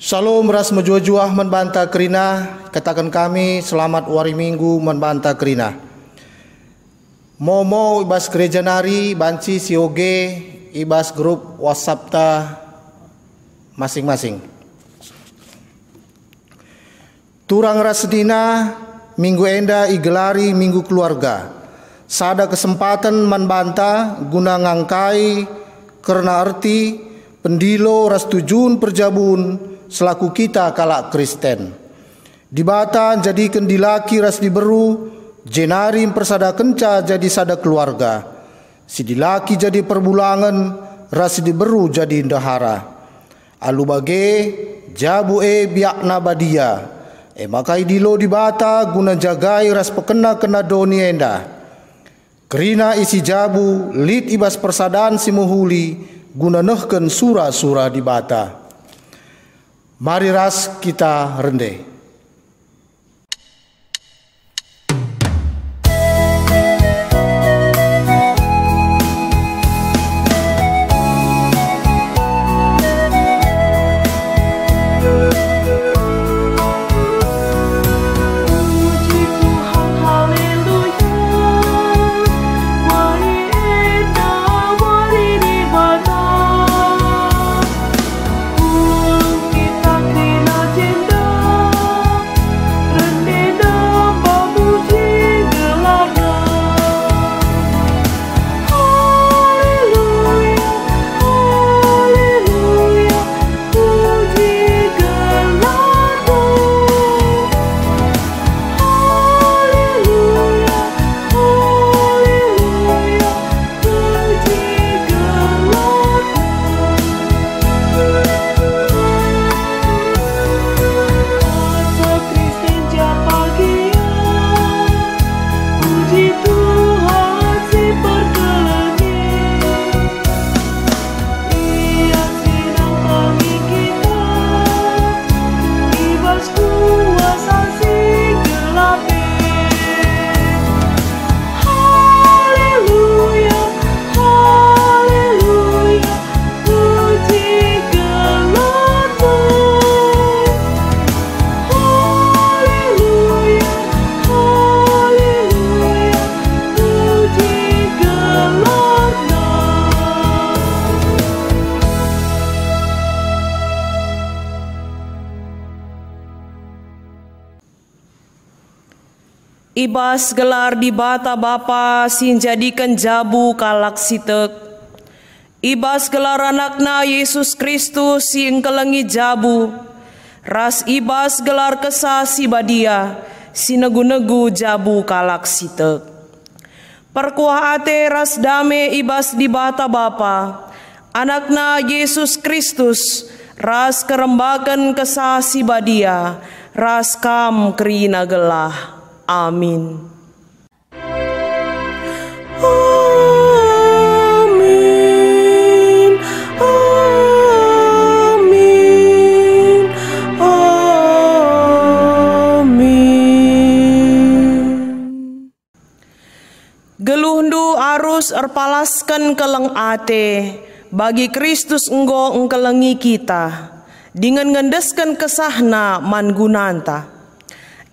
Shalom ras menjua-juah membanta kerina, katakan kami selamat wari minggu membanta kerina. Momo ibas gereja nari, banci sioge, ibas grup WhatsApp ta masing-masing. Turang rasdina minggu enda igelari minggu keluarga. Sada kesempatan membanta guna ngangkai karena arti pendilo ras tujun perjabun selaku kita kalak Kristen. Dibata jadikan dilaki ras diberu, jenarim persada kenca jadi sada keluarga. Si dilaki jadi perbulangan, ras diberu jadi indahara. Alu bage jabu biakna badia. Makai dilo dibata guna jagai ras pekena doni enda. Kerina isi jabu lit ibas persadaan si muhuli guna nehken sura-sura dibata. Mari ras kita rende. Ibas gelar di bata bapa sin jadikan jabu kalak sitek. Ibas gelar anakna Yesus Kristus sin kelengi jabu. Ras ibas gelar kesah si badia si negu-negu jabu kalak sitek. Perkuah ate ras dame ibas di bata bapa. Anakna Yesus Kristus ras kerembakan kesah si badia. Ras kam kerina gelah. Amin. Amin. Amin. Amin. Geluhndu arus erpalaskan keleng ate bagi Kristus enggo engkelengi kita dengan ngendeskan kesahna mangunanta.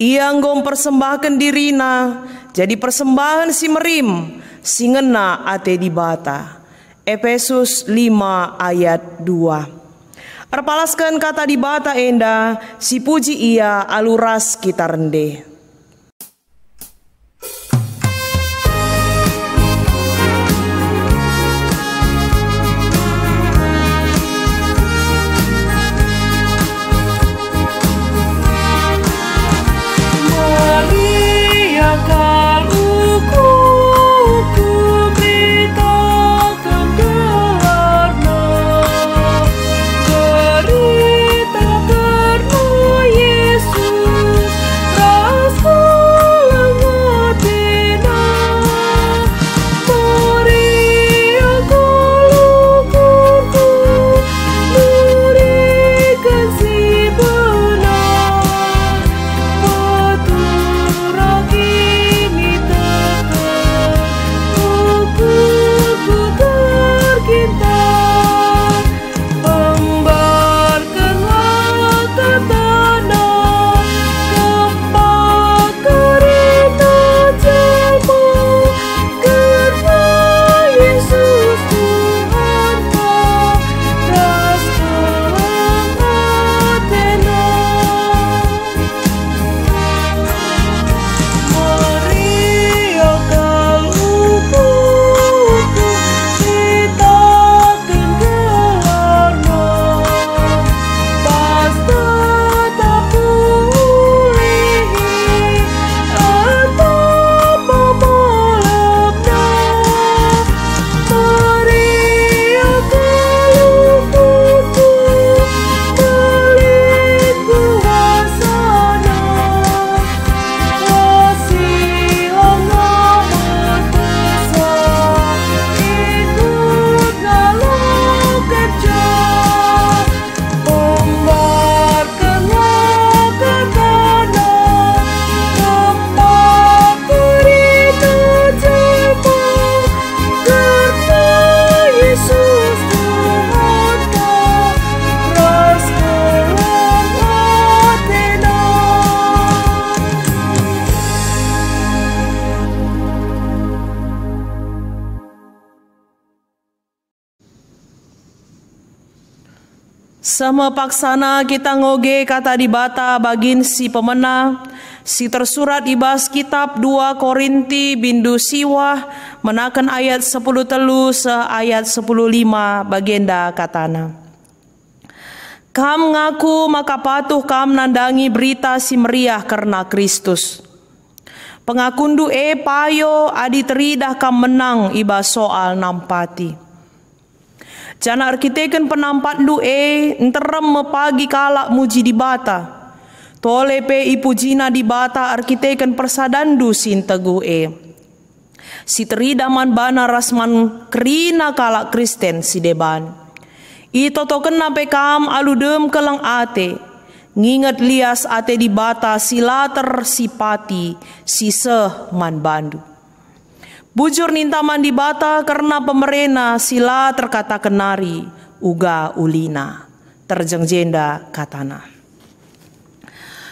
Ia nggom persembahkan dirina jadi persembahan si merim si ngena ate di bata. Efesus 5 ayat 2. Erpalaskan kata di bata enda si puji ia aluras kita rende. Yesus Sama paksana kita ngoge kata di bata bagin si pemena, si tersurat ibas kitab 2 Korinti bindu siwah menakan ayat 10 telu se ayat 10 5 bagenda katana. Kam ngaku maka patuh kam nandangi berita si meriah karena Kristus. Pengakundu payo adi teridah kam menang ibas soal nampati. Jana arkiteken penampat du enterem mepagi kalak muji di bata. Tole pe ipujina di bata arkiteken persadandu sin teguh Si teridaman bana rasman kerina kalak Kristen si deban. Ito to kena pe kam aludem kelang ate. Nginget lias ate di bata silater sipati si seh man bandu. Bujur nintaman di bata karena pemerena sila terkata kenari uga ulina terjeng jenda katana.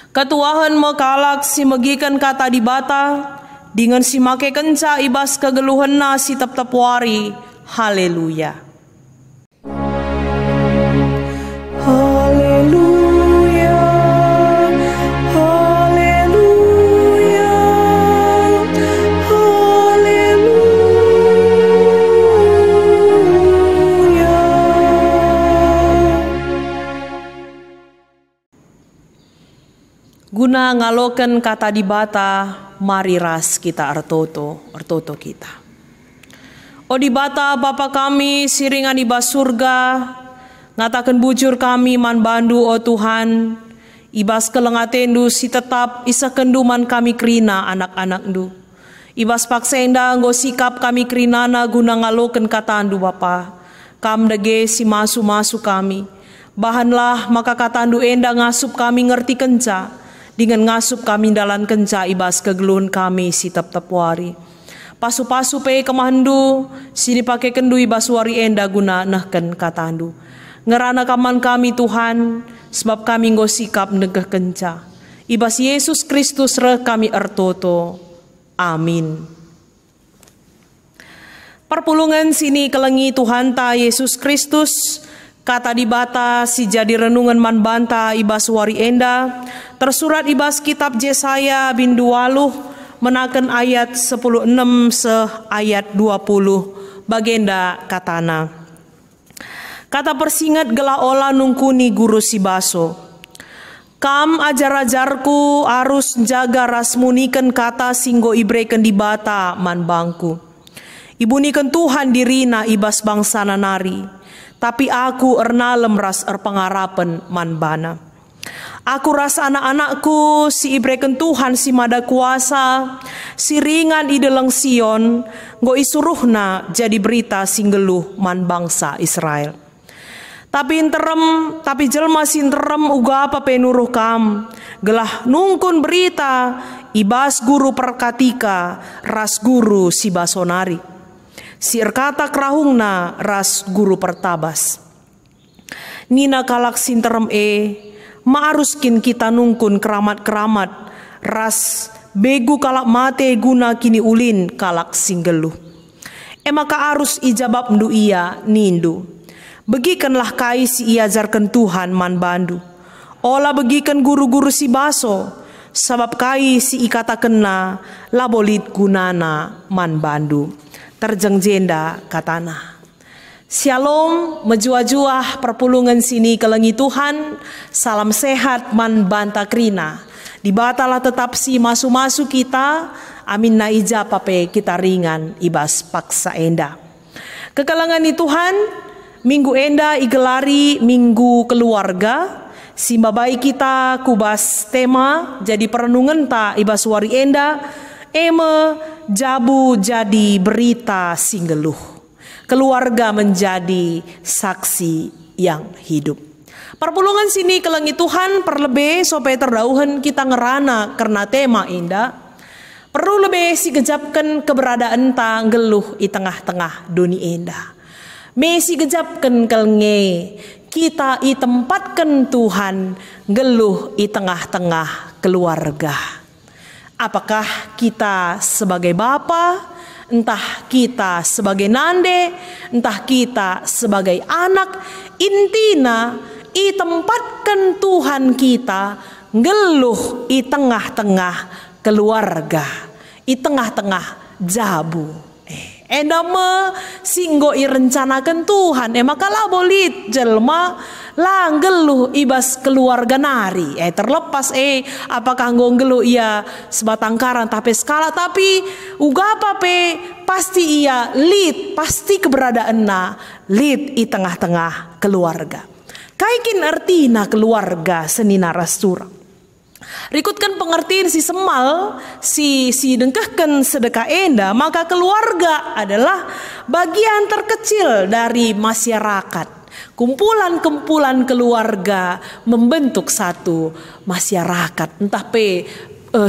Ketuahan mekalak si megikan kata di bata dengan si make kenca ibas kegeluhenna si tep-tep wari. Haleluya. Haleluya. Guna ngaloken kata di bata, mari ras kita artoto kita. O di bata Bapa kami siringan di bas surga, ngatakan bujur kami man bandu o Tuhan, ibas kelengatendu si tetap isa kenduman kami krina anak-anak du. Ibas paksenda nggo sikap kami krinana guna ngaloken katandu Bapa, kam dege si masu-masu kami. Bahanlah maka katandu enda ngasup kami ngerti kenca, dengan ngasup kami dalam kenca ibas kegeluhan kami si tep-tep wari. Pasu-pasu pe kemahandu, sini pakai kendu ibas wari enda guna nahken katandu. Ngerana kaman kami Tuhan, sebab kami nggo sikap negah kenca. Ibas Yesus Kristus reh kami ertoto. Amin. Perpulungan sini kelengi Tuhan ta Yesus Kristus, kata di bata si jadi renungan man banta ibas wari enda, tersurat ibas kitab Yesaya bin 20 menaken ayat 16 se ayat 20 bagenda katana. Kata persingat gela ola nungkuni guru si baso. Kam ajar-ajarku harus jaga rasmuniken kata singgo ibreken di bata man bangku. Ibuniken Tuhan dirina ibas bangsa nanari. Tapi aku ernalem ras erpengarapan man bana. Aku rasa anak-anakku si ibreken Tuhan si mada kuasa, si ringan ideleng Sion, nggo isuruhna jadi berita singgeluh man bangsa Israel. Tapi jelma sinterem uga apa penuruh kam, gelah nungkun berita ibas guru perkatika ras guru si basonari. Si erkata kerahungna ras guru pertabas. Nina kalak sinterem maaruskin kita nungkun keramat-keramat ras begu kalak mate guna kini ulin kalak singgeluh. Maka arus ijabab ndu iya nindu. Begikanlah kai si iajarkan Tuhan man bandu. Ola begikan guru-guru si baso. Sabab kai si ikata kena labolit gunana man bandu. Terjeng jenda katana. Shalom, menjuah-juah perpulungan sini kelengi Tuhan. Salam sehat man banta krina. Dibatalah tetap si masu-masu kita. Amin na ija pape kita ringan ibas paksa enda. Kekalangan ni Tuhan, minggu enda igelari minggu keluarga. Si babai kita kubas tema jadi perenungan ta ibas wari enda. Jabu jadi berita singgeluh. Keluarga menjadi saksi yang hidup. Perpulungan sini kelengi Tuhan perlebe supaya terdauhan kita ngerana karena tema indah. Perlu lebih si gejapkan keberadaan ta geluh di tengah-tengah dunia indah. Mesi gejapkan kelenge kita i tempatkan Tuhan geluh di tengah-tengah keluarga. Apakah kita sebagai bapa, entah kita sebagai nande, entah kita sebagai anak, intina i tempatkan Tuhan kita ngeluh i tengah-tengah keluarga, i tengah-tengah jabu. Enda me singgo i rencanakan Tuhan. Maka lah bolit jelma lah ngeluh ibas keluarga nari. Terlepas apakah ngeluh ia sebatang karang tapi skala, tapi uga apa pasti ia lead, pasti keberadaan na lead i tengah-tengah keluarga. Kaikin artina keluarga senina rastura. Rikutkan pengertian si semal, si dengkahkan sedekah enda, maka keluarga adalah bagian terkecil dari masyarakat. Kumpulan-kumpulan keluarga membentuk satu masyarakat, entah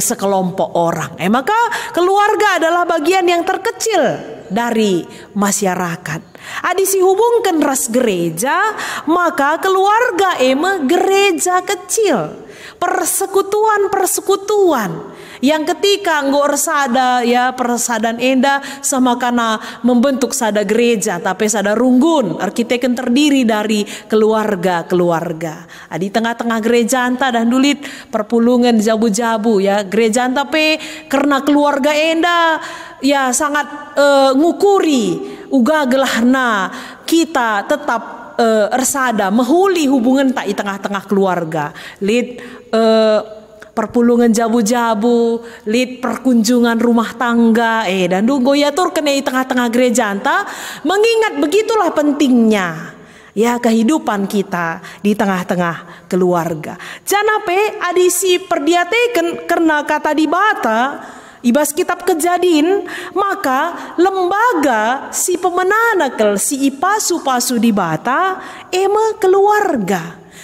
sekelompok orang. Maka keluarga adalah bagian yang terkecil dari masyarakat. Adisi hubungkan ras gereja, maka keluarga gereja kecil. Persekutuan yang ketika nggo resada ya persadan enda sama karena membentuk sada gereja tapi sada runggun arkiteken terdiri dari keluarga. Di tengah-tengah gereja anta dan dulit perpulungan jabu-jabu ya gereja anta karena keluarga enda ya sangat ngukuri uga gelahna kita tetap ersada mehuli hubungan tak di tengah-tengah keluarga. Perpulungan jabu-jabu, perkunjungan rumah tangga, dan goyatur kena di tengah-tengah gereja anta, mengingat begitulah pentingnya ya kehidupan kita di tengah-tengah keluarga. Jangan adisi perdiateken karena kata di bata ibas kitab Kejadian, maka lembaga si pemenanakel si ipasu-pasu di bata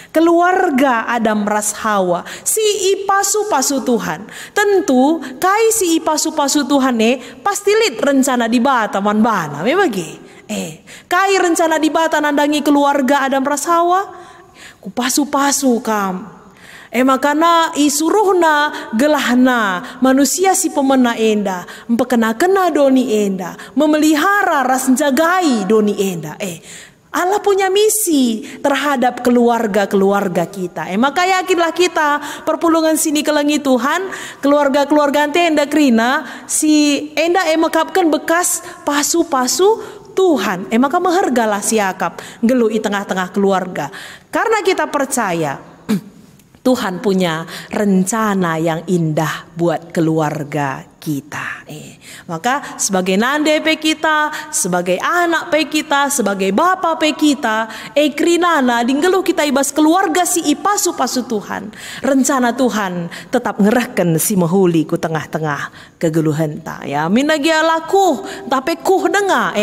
keluarga Adam ras Hawa, si ipasu-pasu Tuhan. Tentu kai si ipasu-pasu Tuhan pasti rencana di bata man bana bagi. Kai rencana di bata nandangi keluarga Adam ras Hawa, ku pasu-pasu kam. Makana isuruhna gelahna manusia si pemena enda empekena-kena doni enda memelihara ras jagai doni enda. Allah punya misi terhadap keluarga kita. Maka yakinlah kita perpulungan sini kelengi Tuhan keluarga enda krina si enda mekapkan bekas pasu-pasu Tuhan. Maka mehergalah siakap gelu i tengah-tengah keluarga karena kita percaya Tuhan punya rencana yang indah buat keluarga kita. Maka sebagai nande kita, sebagai anak kita, sebagai bapa kita, krinana dinggeluh kita ibas keluarga si ipasu-pasu Tuhan. Rencana Tuhan tetap ngerahkan si mahuli ku tengah-tengah kegeluhan ta. Ya minagia laku tapi kuh denga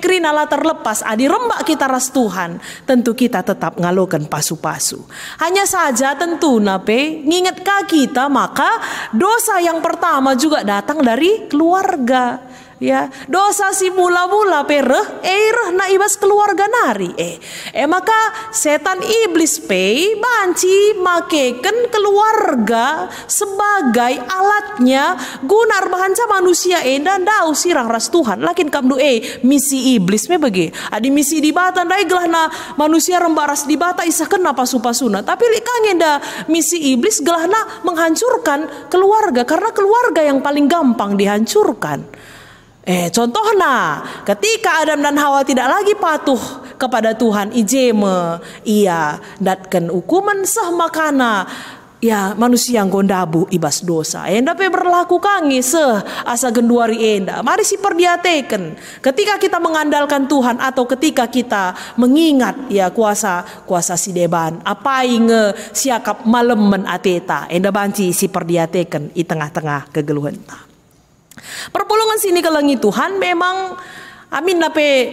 krinala terlepas adi rembak kita ras Tuhan. Tentu kita tetap ngalokan pasu-pasu. Hanya saja tentu ngingat kita maka dosa yang pertama juga datang dari keluarga. Ya, dosa si mula-mula na ibas keluarga nari. Maka setan iblis banci makeken keluarga sebagai alatnya gunar bahanca manusia enda ndau sirang ras Tuhan. Lakin kamdu misi iblis bagi. Adi misi di bata ndai gelahna manusia rembaras di bata isah kena pasu-pasuna. Tapi likang enda misi iblis gelahna menghancurkan keluarga karena keluarga yang paling gampang dihancurkan. Contohnya ketika Adam dan Hawa tidak lagi patuh kepada Tuhan ia datkan hukuman sah makana ya manusia yang gondabu ibas dosa. Enda berlaku kangi asa genduari enda. Mari si perdiateken ketika kita mengandalkan Tuhan atau ketika kita mengingat ya kuasa si deban apa inge siakap malemen ateta. Enda banci si perdiateken i tengah-tengah kegeluhan ta. Perpulungan sini kelengi Tuhan memang amin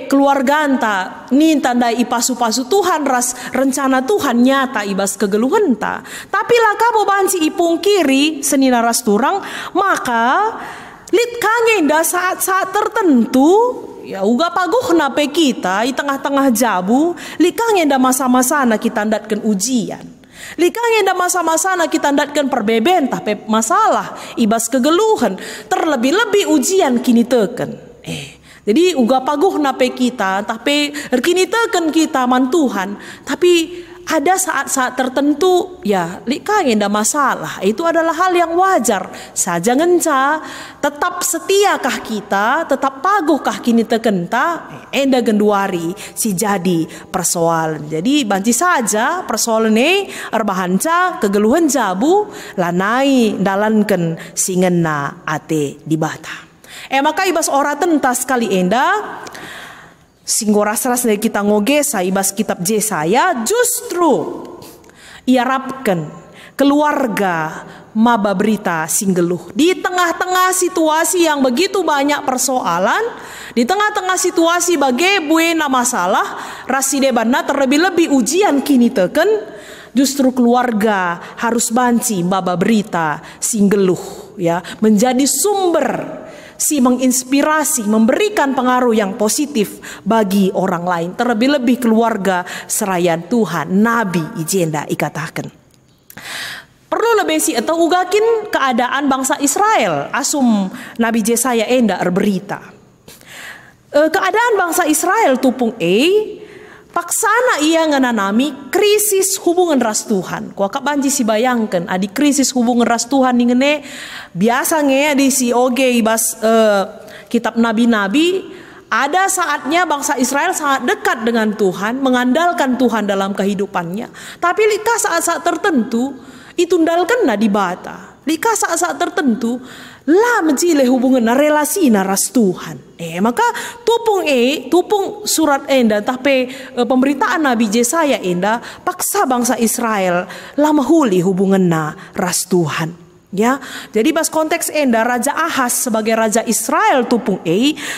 keluarga anta nin tanda ipasu-pasu Tuhan ras rencana Tuhan nyata ibas kegeluhan ta. Tapi lah kamu banci ipung kiri senina ras turang maka lit kangenda saat-saat tertentu ya uga paguh nape kita di tengah-tengah jabu lit kangenda masa-masa na kita ndatkan ujian. Likang yang masa-masa na kita ndatkan perbeben tapi masalah ibas kegeluhan terlebih-lebih ujian kini teken. Jadi uga paguh nape kita tapi kini teken kita man Tuhan tapi ada saat-saat tertentu ya lika nggak masalah, itu adalah hal yang wajar saja ngenca. Tetap setiakah kita, tetap paguhkah kini tekenta, enda genduari si jadi persoalan. Jadi banci saja persoalan ini erbahanca kegeluhan jabu lanai dalanken singena ate di bata. Maka ibas ora tentas sekali enda singgoras-ras dari kita ngogesa ibas kitab Yesaya justru iarapkan keluarga maba berita singgeluh di tengah-tengah situasi yang begitu banyak persoalan, di tengah-tengah situasi bagai buena masalah rasidebana terlebih-lebih ujian kini teken, justru keluarga harus banci maba berita singgeluh ya menjadi sumber si menginspirasi, memberikan pengaruh yang positif bagi orang lain. Terlebih-lebih keluarga serayan Tuhan, Nabi ijenda ikatakan. Perlu lebih si atau ugakin keadaan bangsa Israel. Asum Nabi Yesaya enda berita. Keadaan bangsa Israel tupung paksana ia ngananami krisis hubungan ras Tuhan. Kuakap banji si bayangkan adi krisis hubungan ras Tuhan nih ngene biasa nge di si oge ibas kitab nabi-nabi. Ada saatnya bangsa Israel sangat dekat dengan Tuhan, mengandalkan Tuhan dalam kehidupannya. Tapi lika saat-saat tertentu itundalkan na di bata. Lika saat-saat tertentu lah mencile hubungan relasi naras Tuhan. Maka tupung surat enda tapi pemberitaan Nabi Yesaya enda paksa bangsa Israel lah mahuli hubungan na ras Tuhan. Ya, jadi bas konteks enda Raja Ahaz sebagai Raja Israel tupung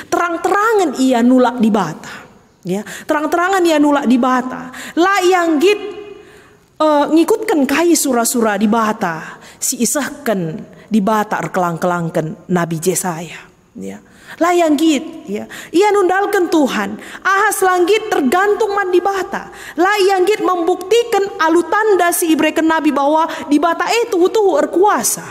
terang-terangan ia nulak di bata. Ya, terang-terangan ia nulak di bata. Lah yang ngikutkan kai surah-surah di bata si isahkan di bata kelang-kelangkan Nabi Yesaya ya layang git ya ia nundalkan Tuhan Ahaz langgit tergantung man di bata layang git membuktikan alu tanda si ibreken Nabi bahwa di bata itu tuh erkuasa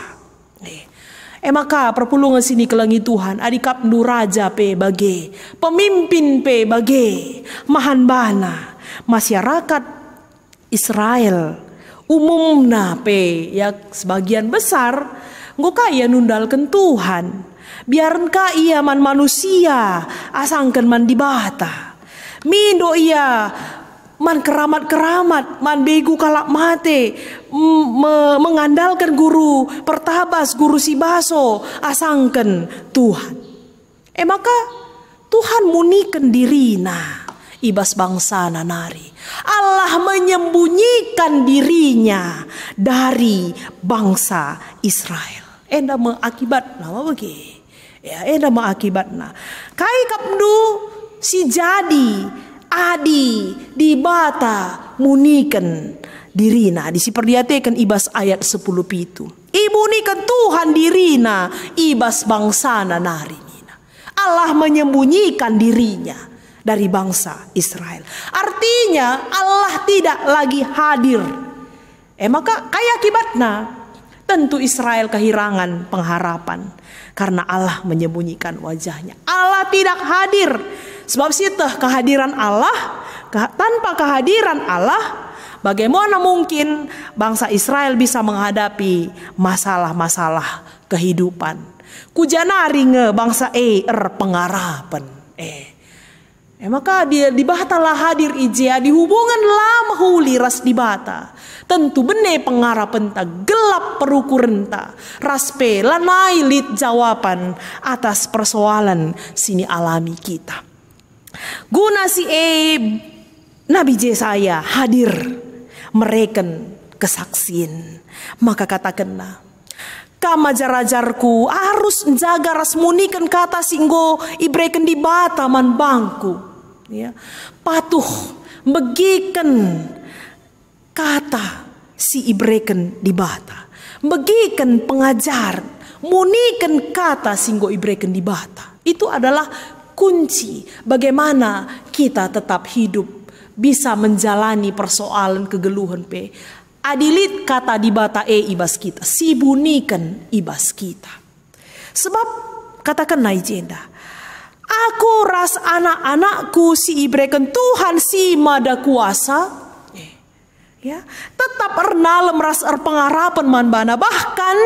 maka perpulungan sini kelangi Tuhan adikap nu raja pe bage pemimpin pe bage mahan bana masyarakat Israel umumna pe ya sebagian besar ngka ia nundalkan Tuhan biarkan ia man manusia asangkan man di bata mindo ia man keramat-keramat man begu kalak mate mengandalkan guru pertabas guru si baso asangkan Tuhan maka Tuhan munikan dirina ibas bangsa nanari Allah menyembunyikan dirinya dari bangsa Israel. Enda mengakibat nama bagi. Ya, enda mengakibat na. Kai kapdu si jadi adi di bata munikan dirina. Disiperdiatekan ibas ayat 10 pitu. Ibunikan Tuhan dirina ibas bangsa nanari. Allah menyembunyikan dirinya dari bangsa Israel. Artinya Allah tidak lagi hadir. Maka kayak akibatnya tentu Israel kehilangan pengharapan karena Allah menyembunyikan wajahnya. Allah tidak hadir. Sebab situ kehadiran Allah, tanpa kehadiran Allah, bagaimana mungkin bangsa Israel bisa menghadapi masalah-masalah kehidupan? Kujanari nge bangsa pengarapan. Maka dia dibatalah hadir ijia di hubungan lama huli ras dibata. Tentu bene pengarapan ta gelap perukuran ta raspe lanai lit jawaban atas persoalan sini alami kita. Guna si Nabi Yesaya hadir mereken kesaksian. Maka katakanlah kamajar-ajarku harus menjaga rasmunikan kata singgo ibreken di bata man bangku. Ya, patuh begikan kata si ibreken di bata, begikan pengajar, munikan kata singgo ibreken di bata. Itu adalah kunci bagaimana kita tetap hidup, bisa menjalani persoalan kegeluhan pe. Adilit kata di bata ibas kita, sibunikan ibas kita. Sebab katakan naijenda. Aku ras anak-anakku si ibreken Tuhan si mada kuasa. Ya, tetap ernalem ras pengarapan man bana, bahkan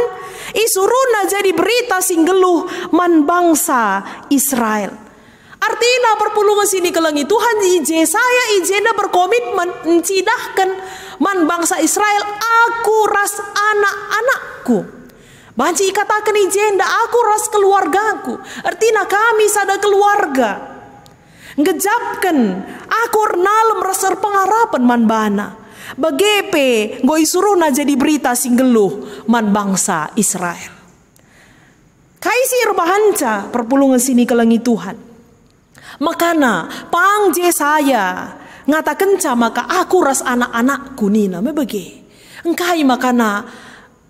isuruna jadi berita singgeluh man bangsa Israel. Artinya perpulungan sini kelengi Tuhan saya ijena berkomitmen mencidahkan man bangsa Israel, aku ras anak-anakku. Banci katakan ijenda aku ras keluargaku. Artinya kami sada keluarga. Ngejapkan aku ernalem ras pengarapan man bana. Bagepe ngoi suruna jadi berita singgeluh man bangsa Israel. Kaisir bahanca perpulungan sini kelengi Tuhan. Makana pang saya ngatakan maka aku ras anak-anakku nina mebege. Engkai makana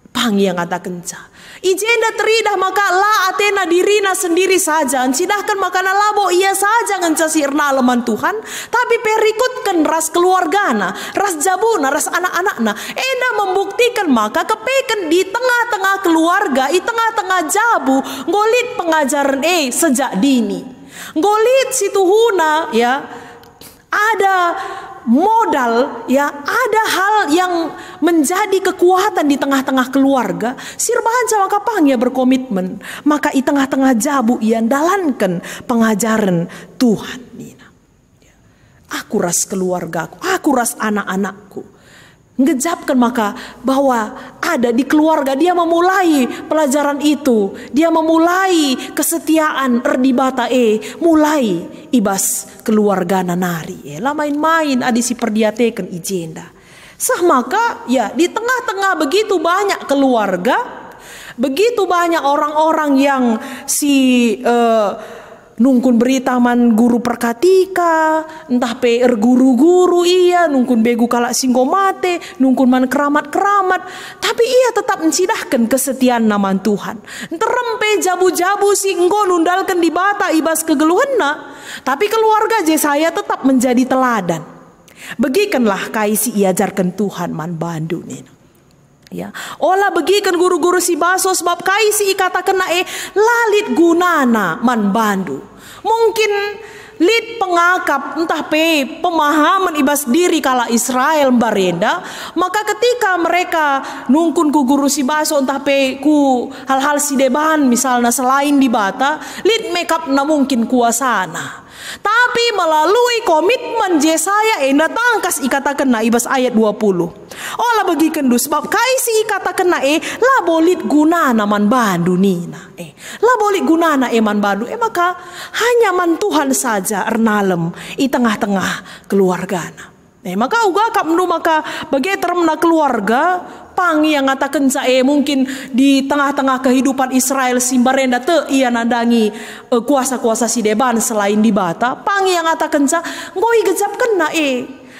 pang yang ngatakan ijenda teridah maka la atena dirina sendiri saja. Encidahkan makana labo ia saja ngencasi ernaleman Tuhan. Tapi perikutkan ras keluargana, ras jabuna, ras anak-anakna. Enda membuktikan maka kepeken di tengah-tengah keluarga, di tengah-tengah jabu. Ngolit pengajaran sejak dini. Ngolit situhuna ya. Ada modal ya, ada hal yang menjadi kekuatan di tengah-tengah keluarga. Sirbahan sama kapang ya berkomitmen, maka di tengah-tengah jabu ia dalankan pengajaran Tuhan. Aku ras keluargaku, aku ras anak-anakku. Ngejapkan maka bahwa ada di keluarga dia memulai pelajaran itu, dia memulai kesetiaan erdibata mulai ibas keluarga nanari lah main-main adi si perdiateken ijenda. Sah maka ya di tengah-tengah begitu banyak keluarga, begitu banyak orang-orang yang nungkun berita man guru perkatika, entah PR guru-guru iya, nungkun begu kalak singgomate, nungkun man keramat-keramat, tapi ia tetap mencidahkan kesetiaan nama Tuhan. Terempe jabu-jabu singgo nundalkan di bata ibas kegeluhanna, tapi keluarga saya tetap menjadi teladan. Begikanlah kaisi iajarkan Tuhan man bandu nina. Ya, olah begikan guru-guru si baso sebab kaisi katakan lalit gunana man bandu. Mungkin lid pengakap entah pemahaman ibas diri kala Israel barenda, maka ketika mereka nungkun ku guru si baso entah ku hal-hal si deban misalnya selain di bata, lid makeup na mungkin kuasana. Tapi melalui komitmen Yesaya tangkas ikatakan na ibas ayat 20. Olah bagi kendu sebab kaisi ikatakan na la bolit gunana man bandu nina. La bolit gunana man bandu maka hanya man Tuhan saja ernalem i tengah-tengah keluargana. Maka uga kapnu maka bagi termna keluarga pang yang ngatakan mungkin di tengah-tengah kehidupan Israel simbarenda ia nandangi kuasa-kuasa si deban selain di bata pang yang ngatakan ngoi gejap kena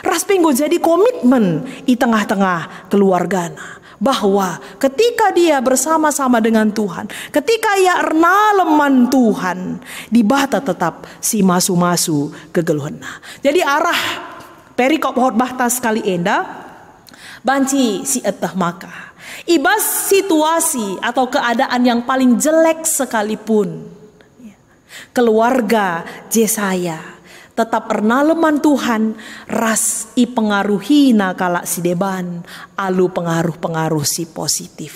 raspenggo jadi komitmen di tengah-tengah keluargana bahwa ketika dia bersama-sama dengan Tuhan, ketika ia ernaleman Tuhan, di bata tetap si masu-masu kegeluhna. Jadi arah perikop khotbah tas kali enda banci si etah maka ibas situasi atau keadaan yang paling jelek sekalipun keluarga Yesaya tetap ernaleman Tuhan ras i pengaruhina kalak si deban alu pengaruh-pengaruh si positif.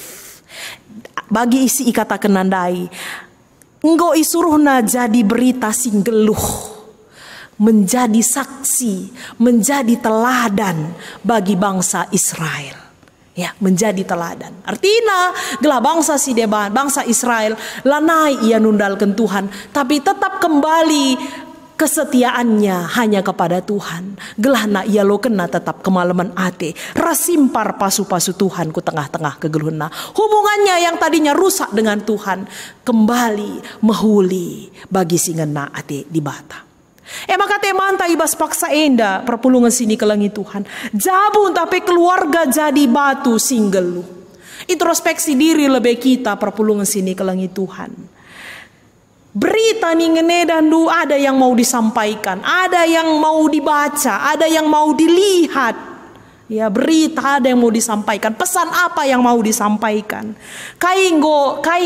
Bagi isi ikata kenandai enggo isuruhna jadi berita singgeluh, menjadi saksi, menjadi teladan bagi bangsa Israel. Ya, menjadi teladan. Artinya, gelah bangsa si deban, bangsa Israel, lanai ia nundalkan Tuhan, tapi tetap kembali kesetiaannya hanya kepada Tuhan. Gelah na ia lo kena tetap kemalaman ate, rasimpar pasu-pasu Tuhan ku tengah-tengah kegeluhna. Hubungannya yang tadinya rusak dengan Tuhan, kembali mehuli bagi singena ate di bata. Maka temanta ibas paksa enda perpulungan sini kelangi Tuhan. Jabun tapi keluarga jadi batu singgelu. Introspeksi diri lebih kita perpulungan sini kelangi Tuhan. Berita nih ngenedan du ada yang mau disampaikan, ada yang mau dibaca, ada yang mau dilihat. Ya, berita ada yang mau disampaikan, pesan apa yang mau disampaikan. Kai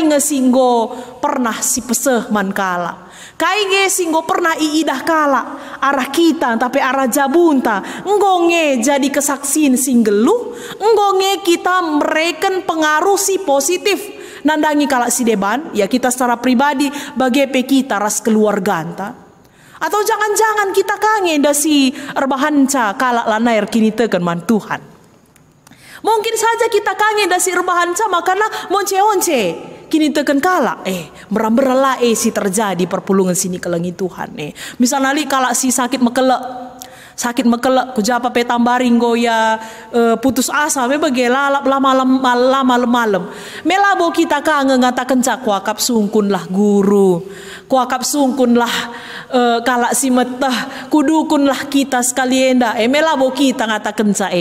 ngesinggo pernah si peseh man kala. Kai ngesinggo pernah iidah kala arah kita tapi arah jabunta. Ngonge jadi kesaksian singgelu, ngonge kita mereken pengaruh si positif. Nandangi kala si deban, ya kita secara pribadi bagepe kita ras keluarga anta. Atau jangan-jangan kita kangen dasi erbahanca kalak lanair kini teken man Tuhan. Mungkin saja kita kangen dasi erbahanca makana monce-once kini teken kalak meramberala si terjadi perpulungan sini kelengi Tuhan Misalnya li kalak si sakit mekelek kujapa petambaring goya putus asa me bagi lalap malam melabo kita kangen ngatakan cak kuakap sungkun lah guru kuakap sungkun lah kalak si metah kudukun lah kita sekali enda melabo kita ngatakan cak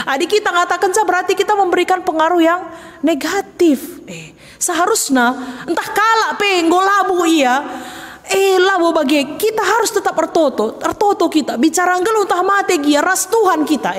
adik kita ngatakan cak berarti kita memberikan pengaruh yang negatif seharusnya entah kalak ngolabu iya labo bagi kita harus tetap ertoto kita bicara ngelu tah mate gia ras Tuhan kita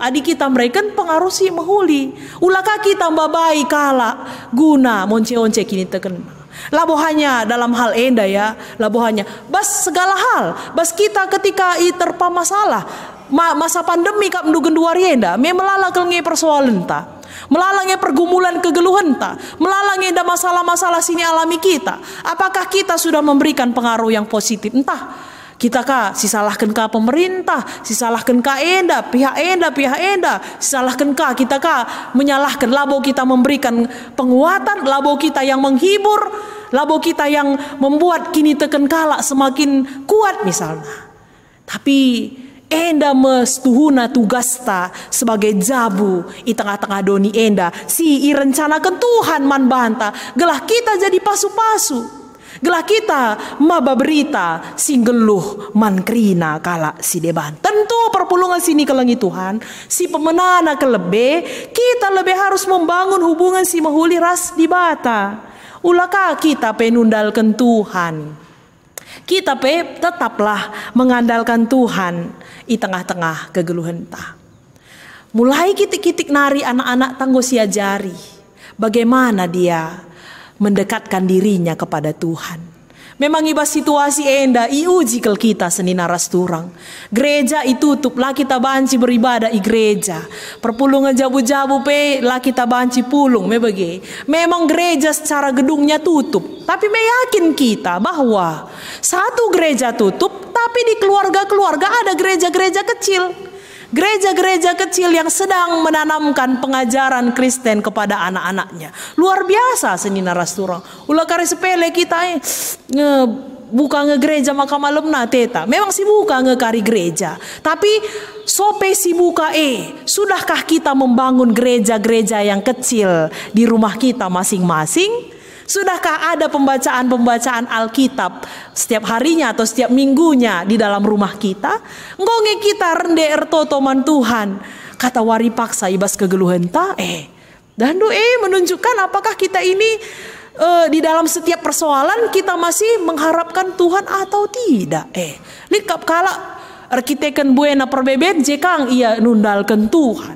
adik kita mereka pengaruh si mahuli ulaka kita babai kala guna monce-once kini teken labo hanya dalam hal enda ya labo hanya bas segala hal bas kita ketika terpa masalah masa pandemi kap mendugen dua rienda me melala kelnge persoalan ta melalangnya pergumulan kegeluhan ta, melalangnya ada masalah-masalah sini alami kita. Apakah kita sudah memberikan pengaruh yang positif? Entah kita kah sisalahkan kah pemerintah, sisalahkan kah pihak enda, sisalahkan kah kita kah menyalahkan labo kita memberikan penguatan, labo kita yang menghibur, labo kita yang membuat kini teken kalak semakin kuat misalnya. Tapi enda mestuhuna tugasta sebagai jabu i tengah-tengah doni enda si irencanakan Tuhan man banta gelah kita jadi pasu-pasu gelah kita maba berita singgeluh man krina kala si deban tentu perpulungan sini kelengi Tuhan si pemenana kelebe kita lebih harus membangun hubungan si mahuli ras di bata ulaka kita penundalkan Tuhan kita tetaplah mengandalkan Tuhan di tengah-tengah kegeluhan ta. Mulai kitik-kitik nari anak-anak tanggo siajari bagaimana dia mendekatkan dirinya kepada Tuhan. Memang ibas situasi enda iuji kel kita seni naras turang. Gereja itutup lah kita banci beribadah i gereja. Perpulungan jabu-jabu lah kita banci pulung bagi. Memang gereja secara gedungnya tutup. Tapi meyakin kita bahwa satu gereja tutup tapi di keluarga-keluarga ada gereja-gereja kecil. Gereja-gereja kecil yang sedang menanamkan pengajaran Kristen kepada anak-anaknya. Luar biasa seni naras turang. Ulah kare sepele kita buka ngegereja maka malam na teta. Memang si buka ngekari gereja. Tapi sope si buka sudahkah kita membangun gereja-gereja yang kecil di rumah kita masing-masing? Sudahkah ada pembacaan-pembacaan Alkitab setiap harinya atau setiap minggunya di dalam rumah kita? Ngonge kita rende ertotoman Tuhan. Kata wari paksa ibas kegeluhan ta dan menunjukkan apakah kita ini di dalam setiap persoalan kita masih mengharapkan Tuhan atau tidak. Likap kala arkiteken buena perbeben jekang ia nundalkan Tuhan.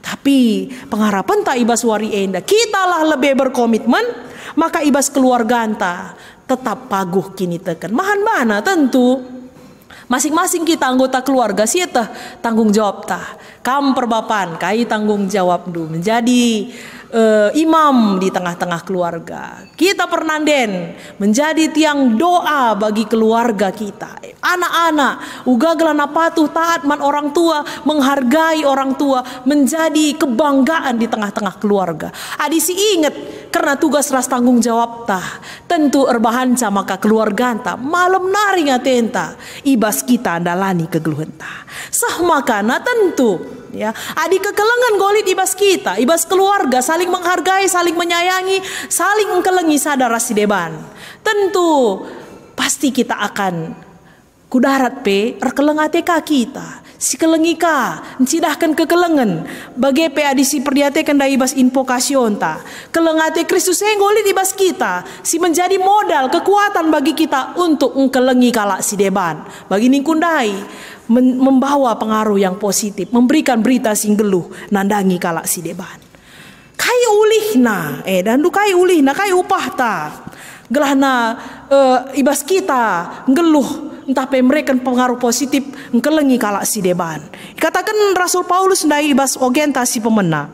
Tapi pengharapan tak ibas wari enda kita lah lebih berkomitmen maka ibas keluarga anta tetap paguh kini teken mahan mana tentu masing-masing kita anggota keluarga sieta tanggung jawab tah kam perbapan kai tanggung jawab du menjadi imam di tengah-tengah keluarga kita pernanden menjadi tiang doa bagi keluarga kita anak-anak uga gelana patuh taat man orang tua menghargai orang tua menjadi kebanggaan di tengah-tengah keluarga adisi inget karena tugas ras tanggung jawab tah tentu erbahanca maka keluarga anta malam nari ngatenta ibas kita andalani kegeluhan tah sah makana tentu ya adi kekelengan golit ibas kita ibas keluarga saling menghargai saling menyayangi saling engkelengi sadar si deban tentu pasti kita akan kudarat erkeleng ATK kita Si kelengika, cidahkan kekelengan. Bagi adisi perdiatekan dari ibas invokasyon ta. Kelengate Kristus enggoli ibas kita. Si menjadi modal kekuatan bagi kita untuk kelengi kalak si deban. Bagi ningkundai membawa pengaruh yang positif, memberikan berita singgeluh nandangi kalak si deban. Kai ulihna, dan du kai ulihna, kai upah ta. Gelahna ibas kita ngeluh entah mereka pengaruh positif ngkelengi kalak si deban. Katakan Rasul Paulus ndai ibas ogenta si pemena.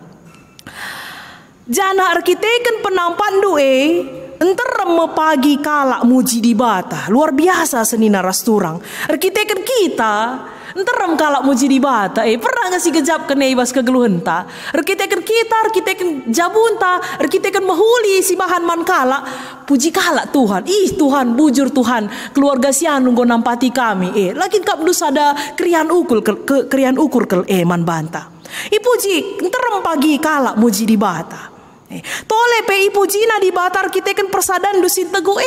Jana arkiteken penampan due enterem pagi kalak muji di bata. Luar biasa senina rasturang. Arkiteken kita enterem kalak muji di bata. Pernah nggak sih gejap kena ibas kegeluhan ta? Arkiteken kita, arkiteken jabunta, arkiteken mahuli si bahan man kalak. Puji kalak Tuhan. Tuhan, bujur Tuhan. Keluarga sian nunggu nampati kami. Lakin kap dus ada krian ukur man banta. Puji enterem pagi kalak muji di bata. Tole pe ipujina di bata arkiteken persadan dusin teguh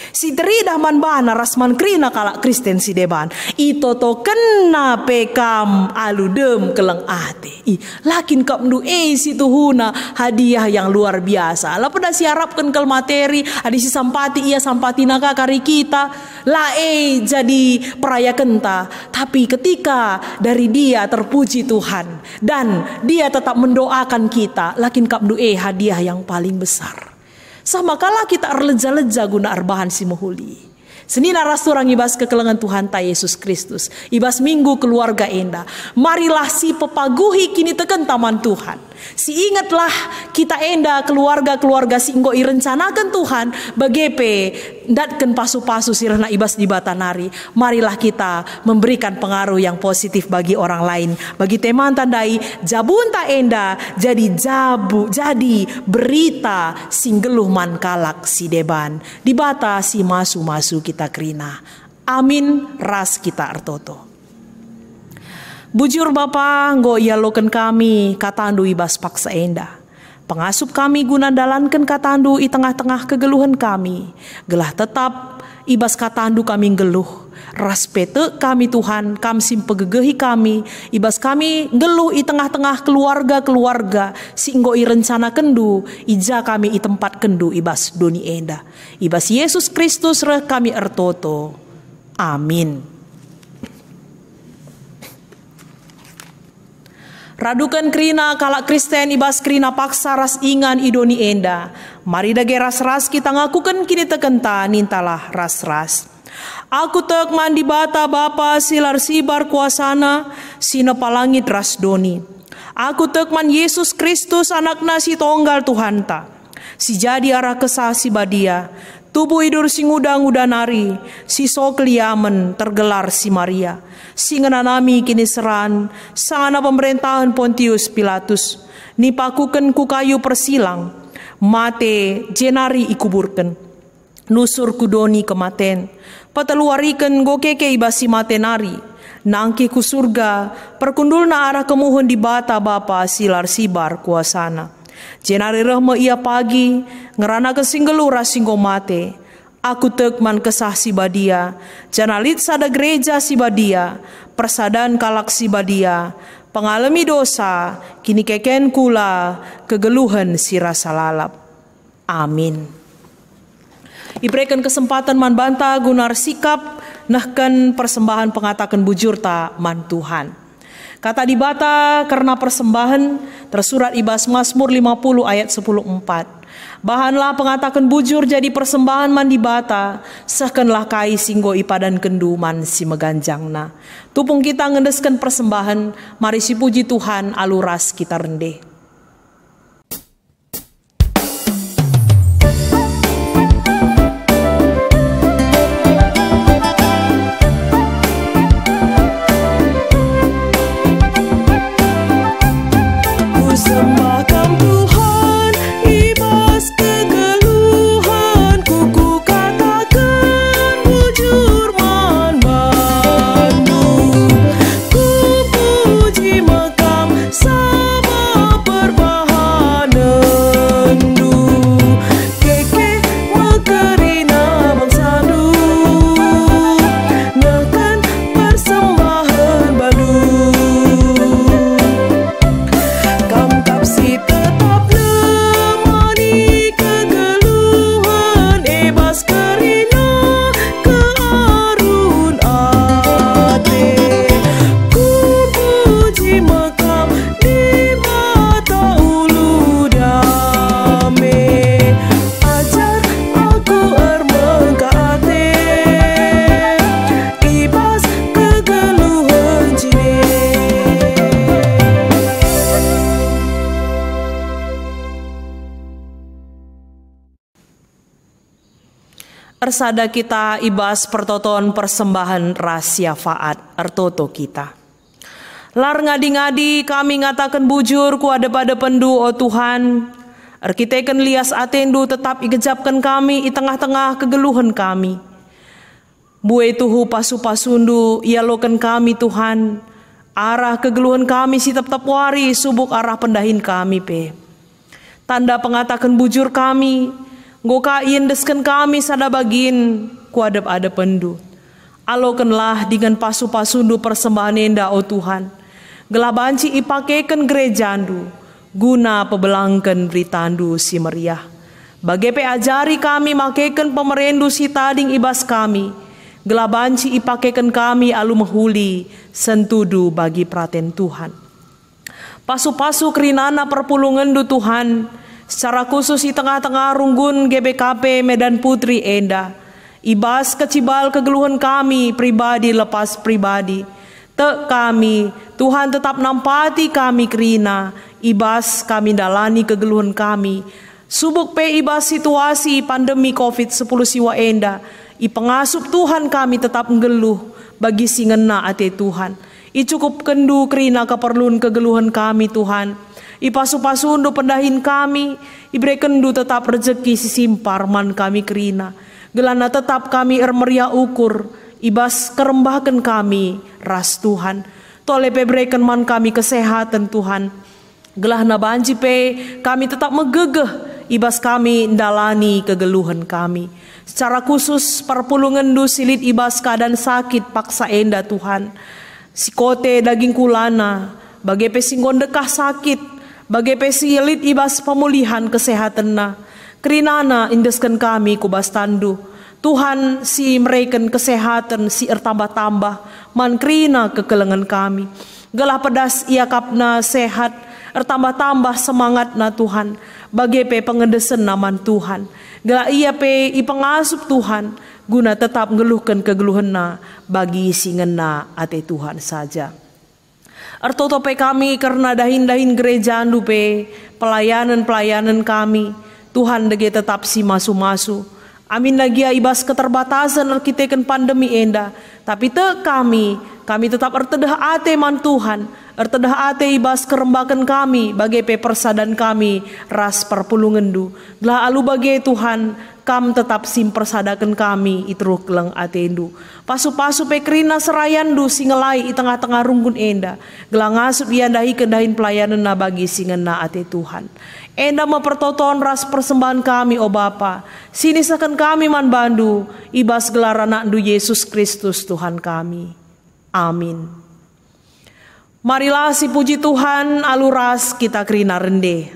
si teridah man bana rasman krina kalak Kristen si deban. Ito to kena pekam aludem keleng ate. Lakin kap mdu si tuhuna hadiah yang luar biasa. Lah pada siarapkan kel materi adi si sampati ia sampati naga kari kita. La jadi peraya kenta. Tapi ketika dari dia terpuji Tuhan dan dia tetap mendoakan kita, lakin kap mdu hadiah yang paling besar. Sama kala kita arleja-leja guna arbahan si mohuli. Senina rasturang ibas kekelengan Tuhan ta Yesus Kristus. Ibas minggu keluarga enda. Marilah si pepaguhi kini teken taman Tuhan. Si ingatlah kita enda keluarga-keluarga si inggo irencanakan Tuhan. Bagepe datken pasu-pasu sirna ibas di batanari. Marilah kita memberikan pengaruh yang positif bagi orang lain. Bagi teman tandai jabunta enda jadi berita singgeluh man kalak si deban. Di bata si masu-masu kita krina. Amin ras kita artoto. Bujur Bapa nggo ialoken kami katandu ibas paksa enda. Pengasup kami guna dalankan katandu i tengah-tengah kegeluhan kami. Gelah tetap ibas katandu kami geluh. Ras pete kami Tuhan kam sim pegegehi kami. Ibas kami geluh i tengah-tengah keluarga-keluarga. Si nggo i rencana kendu. Ija kami i tempat kendu ibas doni enda. Ibas Yesus Kristus reh kami ertoto. Amin. Radukan krina kalak Kristen ibas krina paksa ras ingan idoni enda. Mari dage ras-ras kita ngakukan kini tekenta nintalah ras-ras. Aku tek mandi bata Bapa silar sibar kuasana sina palangit ras doni. Aku tek man Yesus Kristus anakna si tonggal Tuhan ta. Si jadi arah kesah si badia. Tubuh idur si ngudang-udah nari, si sokliamen tergelar si Maria. Si ngenanami kini seran, sangana pemerintahan Pontius Pilatus. Nipakuken ku kayu persilang, mate jenari ikuburken. Nusur kudoni kematen, pateluariken gokeke ibasi mate nari. Nangki ku surga, perkundul na arah kemuhun di bata Bapa silar sibar kuasana. Jenari rahma ia pagi, ngerana kesinggelura singgo mate. Aku tekman kesah si badia, janalit sada gereja si badia, persadan kalak si badia, pengalami dosa, kini keken kula, kegeluhan si rasa lalap. Amin. Iberikan kesempatan man banta gunar sikap, nahkan persembahan pengatakan bujur ta man Tuhan. Kata di bata karena persembahan tersurat ibas Mazmur 50 ayat 10:4. Bahanlah pengatakan bujur jadi persembahan man di bata, sahkanlah kai singgo ipadan kendu man si meganjangna. Tupung kita ngendeskan persembahan, mari si puji Tuhan aluras kita rendeh. Sama Ersada kita ibas pertoton persembahan rahasia faat ertoto kita. Lar ngadi-ngadi kami ngatakan bujur ku ada pada pendu o Tuhan. Erkiteken lias atendu tetap igejapkan kami i tengah-tengah kegeluhan kami. Bue tuhu pasu-pasundu ialokan kami Tuhan. Arah kegeluhan kami si tetap wari subuk arah pendahin kami pe. Tanda pengatakan bujur kami. Ngoka indeskan kami sada bagin kuadap-adap pendu. Alokanlah dengan pasu-pasundu persembahan enda o Tuhan. Gelabanci ipakekan gerejandu. Guna pebelangkan beritandu si meriah. Bagepe ajari kami makekan pemerendu si tading ibas kami. Gelabanci ipakekan kami alu mehuli sentudu bagi praten Tuhan. Pasu-pasu kerinana perpulungan du Tuhan. Secara khusus di tengah-tengah runggun GBKP Medan Putri Enda. Ibas kecibal kegeluhan kami pribadi lepas pribadi. Tek kami, Tuhan tetap nampati kami kerina. Ibas kami dalani kegeluhan kami. Subuk pe ibas situasi pandemi COVID-10 siwa Enda. I pengasup Tuhan kami tetap ngeluh bagi singena ate Tuhan. I cukup kendu kerina keperluan kegeluhan kami Tuhan. Ipasu-pasundo pendahin kami, ibrekendu tetap rezeki sisimpar man kami kerina. Gelana tetap kami ermeria ukur, ibas kerembahkan kami ras Tuhan. Tole pebreken man kami kesehatan Tuhan. Gelana banji pe kami tetap megegeh, ibas kami ndalani kegeluhan kami. Secara khusus perpulungan du silit ibas keadaan sakit paksa enda Tuhan. Sikote daging kulana, bagai pesinggon dekah sakit. Bagai pesilit ibas pemulihan kesehatan na. Kerinana indeskan kami kubas tandu. Tuhan si mereken kesehatan si ertambah-tambah. Man kerina kekelengan kami. Gelah pedas ia kapna sehat. Ertambah-tambah semangat na Tuhan. Bagai pe pengedesen naman Tuhan. Gelah ia pe ipengasup Tuhan. Guna tetap ngeluhkan kegeluhan na. Bagi singena ate Tuhan saja. Ertoto pe kami karena dahin-dahin gereja andu pe pelayanan-pelayanan kami. Tuhan dege tetap si masu-masu. Amin lagi ibas keterbatasan erkiteken pandemi enda. Tapi te kami tetap ertedah ate man Tuhan. Ertedah ate ibas kerembakan kami bagai pe persadan kami ras perpulungan du. Gelah alu bagai Tuhan kam tetap sim persadakan kami itruk leng atendu. Pasu-pasu pe kerina serayandu singelai i tengah-tengah runggun enda. Gelah ngasup iandahi kendahin pelayanan na bagi singena ate Tuhan. Enda mempertoton ras persembahan kami o Bapa. Sinisakan kami man bandu ibas gelar anak du Yesus Kristus Tuhan kami. Amin. Marilah si puji Tuhan aluras kita kerina rende.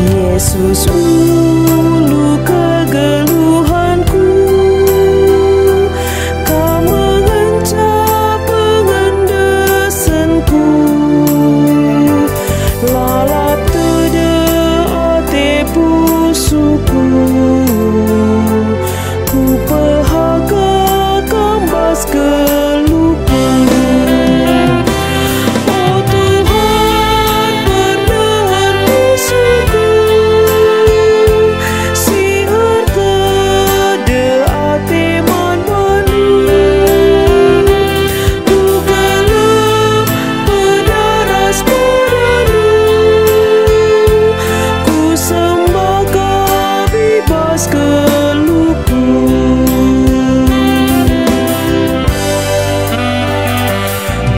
Yesus ulu kegeluhanku, Kau mengencap pengendesanku. Lalap tede ate pusuku, ku pehaga kambas keluku. Oh Tuhan, bernahan musuhku, si ertede ate man manu. Ku gelap berdaras padamu, ku sembah Kau bebas keluku.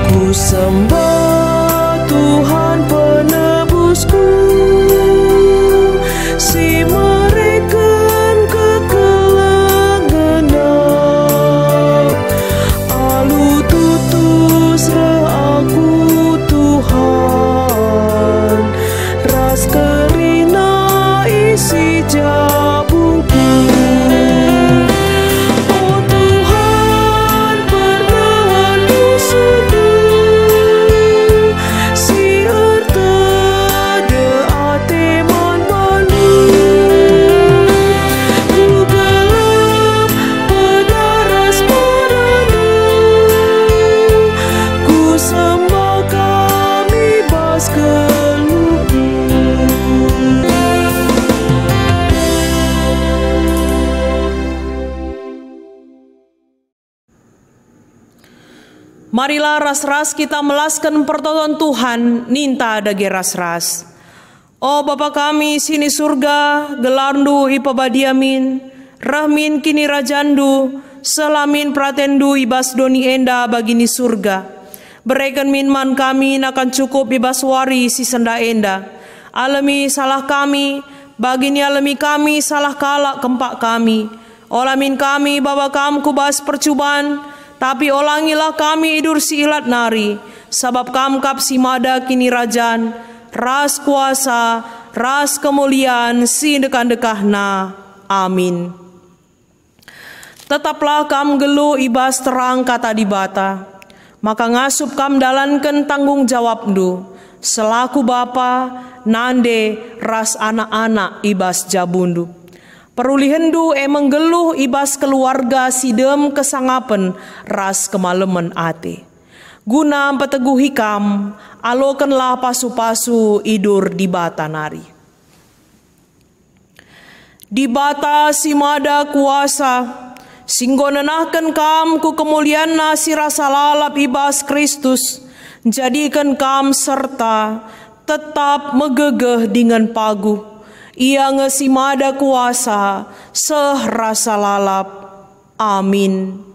Ku sembah Tuhan penebusku, si mereken kekelengan alu tutus aku Tuhan, ras kerina isi jabungku. Oh Tuhan, bernahan musuhku, si ertede ate man manu. Marilah ras-ras kita melaskan pertolongan Tuhan, ninta dage ras-ras. O Bapa kami sini surga, gelarndu ipabadiamin, rahmin kini rajandu, selamin pratendu ibas doni enda bagini surga. Berikan minman kami akan cukup ibas wari si senda enda. Alami salah kami, bagini alami kami salah kalak kempak kami. Olamin kami bawa kam kubas percubaan, tapi olangilah kami idur si ilat nari. Sabab kam kap si mada kini rajan, ras kuasa, ras kemuliaan si dekan-dekahna. Amin. Tetaplah kam gelu ibas terang kata di bata, maka ngasup kam dalankan tanggung jawabdu. Selaku bapa, nande ras anak-anak ibas jabundu. Perulihendu emang geluh ibas keluarga sidem kesangapen ras kemalemen ate. Guna peteguhi kam, alokenlah pasu-pasu idur di bata nari. Di bata si mada kuasa, singgo nenahkan kam ku kemuliaan nasi rasa lalap ibas Kristus, jadikan kam serta tetap megegeh dengan pagu. Ia ngesimada kuasa sehrasa lalap. Amin.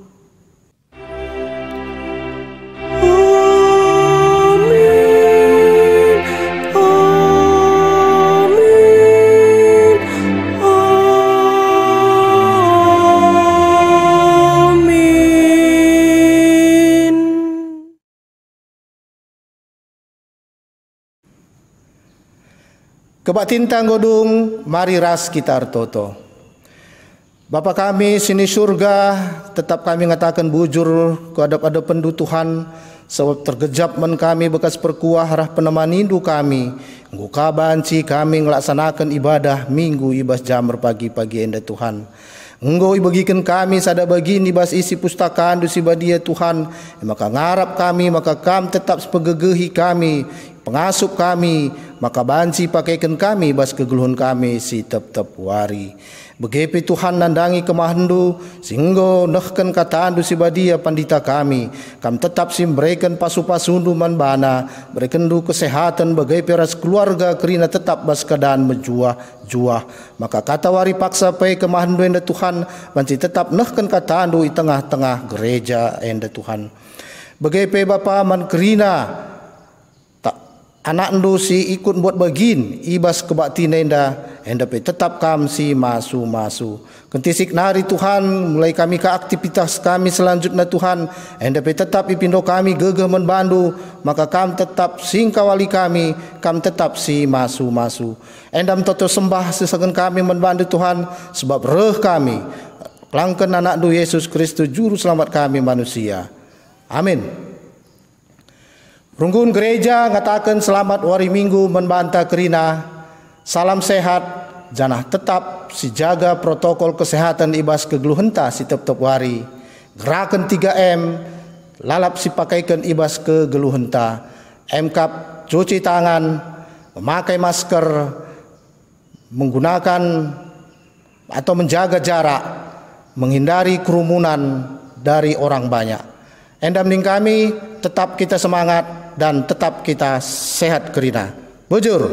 Kebak tintang godung, mari ras kita artoto. Bapa kami sini surga, tetap kami ngatakan bujur kehadap pendu Tuhan, sebab tergejap men kami bekas perkuah rah peneman indu kami. Nguka banci kami ngelaksanakan ibadah minggu ibas jamur pagi-pagi enda Tuhan. Engkau bagikan kami sada bagini bas isi pustakaan dusi badia Tuhan, maka ngarap kami, maka kam tetap sepegegehi kami, pengasup kami, maka banci pakaikan kami bas kegeluhan kami si tep-tep wari. Begepi Tuhan nandangi kemahandu, singgo nehken kataan si badia pandita kami, kam tetap simberikan pasu-pasundu manbana, berikan du kesehatan begepi ras keluarga kerina tetap bas keadaan menjuah-juah. Maka kata wari paksa pai kemahandu enda Tuhan, banci tetap nehken kataan du i tengah-tengah gereja enda Tuhan. Begepi Bapa man kerina anak ndu si ikut buat bagin ibas kebakti nenda pe tetap kam si masu kentisik nari Tuhan mulai kami ke aktivitas kami selanjutnya Tuhan pe tetap ipindo kami gegeh menbandu maka kam tetap singkawali kami kam tetap si masu endam toto sembah sesagen kami menbandu Tuhan sebab reh kami langken anak ndu Yesus Kristus juru selamat kami manusia. Amin. Runggun gereja ngatakan selamat wari minggu membantah kerina, salam sehat, janah tetap si jaga protokol kesehatan ibas kegeluhenta si tep-tep wari, gerakan 3M, lalap si pakaikan ibas kegeluhenta, MKAP cuci tangan, memakai masker, menggunakan atau menjaga jarak, menghindari kerumunan dari orang banyak. Endam ning kami tetap kita semangat dan tetap kita sehat kerina. Bujur.